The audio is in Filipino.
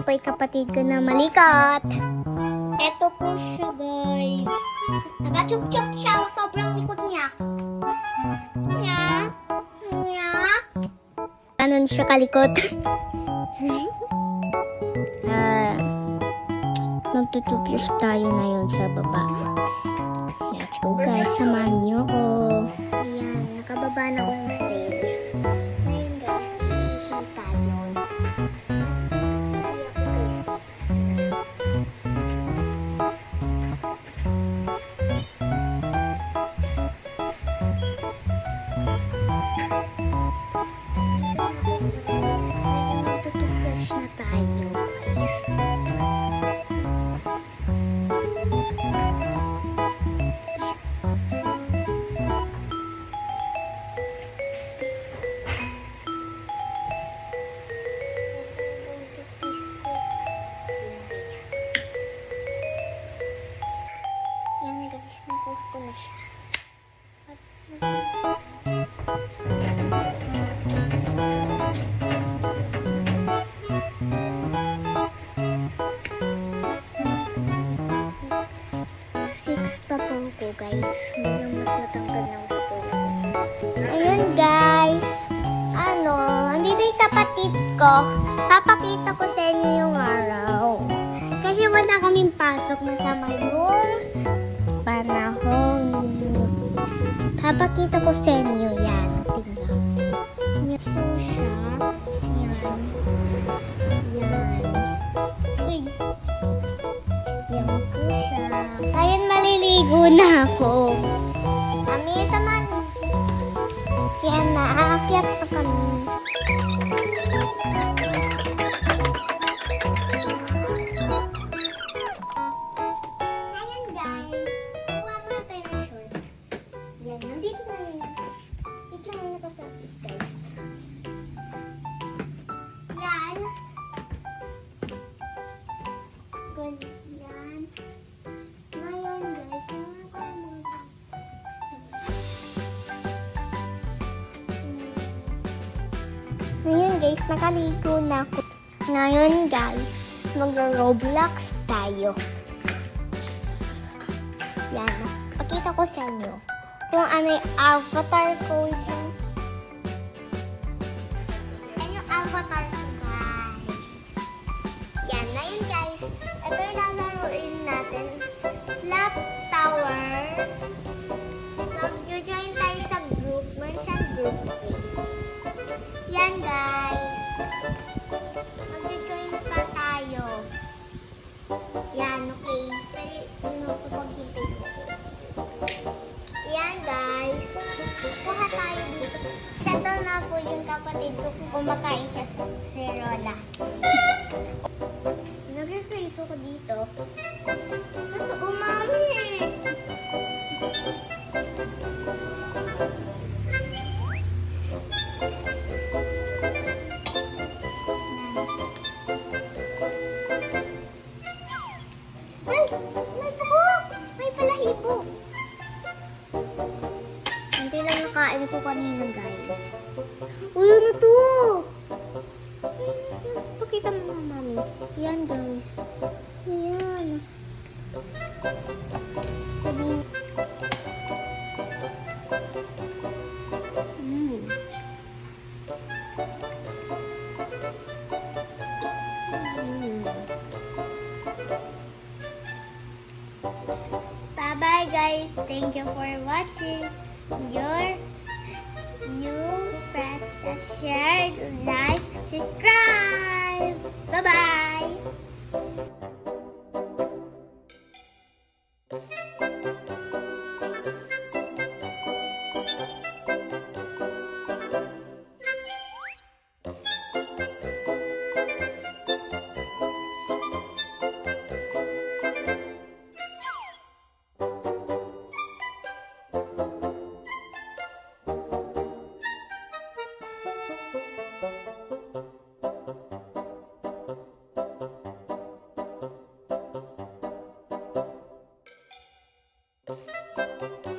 po yung kapatid ko na malikot. Eto po siya, guys. Nagachuk-chuk siya. Sobrang likot niya. Ganon siya kalikot. Magtutupyos tayo na yun sa baba. Let's go, guys. Samahan niyo ako. Ayan, nakababa na ako ng stairs. Ngayon, guys, iisip tayo. Magtutupyos na tayo, guys. Yan, guys, nakuha ko na siya. Six pa po ko, guys. Ngayon, mas matangkad ng gusto ko. Ayun, guys. Andito yung kapatid ko. Papakita ko sa inyo yung araw. Kasi wala kaming pasok na sa mayroong panahon. Papakita ko sa inyo yan. Tingnan. Yan po siya. Yan. Yan. Uy. Yan po siya. Ayun, maliligo na ako. Kami sa man. Yan, naaakyat pa kami. Ayan, guys. Kuha mo na tayo ng short. Yan, nandito na yun. Wait lang muna sa guys. Yan. Good. Yan. Ngayon, guys, yung tayo muna. Ngayon, guys, nakaligo na ako. Ngayon, guys, mag-Roblox tayo. Yan. Pakita ko sa inyo kung ano yung avatar ko dyan. Yan yung avatar ko, guys. Yan. Ngayon, guys, ito yung lalaroin natin. Slap Tower. Mag-join tayo sa group. Meron siyang group. Yan, guys. Mag-join pa tayo. Yan, okay. Pwede mo paghintay ko. Yan, guys. Kuha tayo dito. Settle na po yung kapatid ko kung kumakain siya sa Serola. Nag-retrito ko dito. Gusto umami. Ay! May buhok! May balahibo! Hindi lang nakain ko kanina, guys. Uy, ano to? Pakita mo nga, mami. Yan, guys. Yan. Bye-bye, guys. Thank you for watching. You press that share, like, subscribe. Bye-bye. Thank you.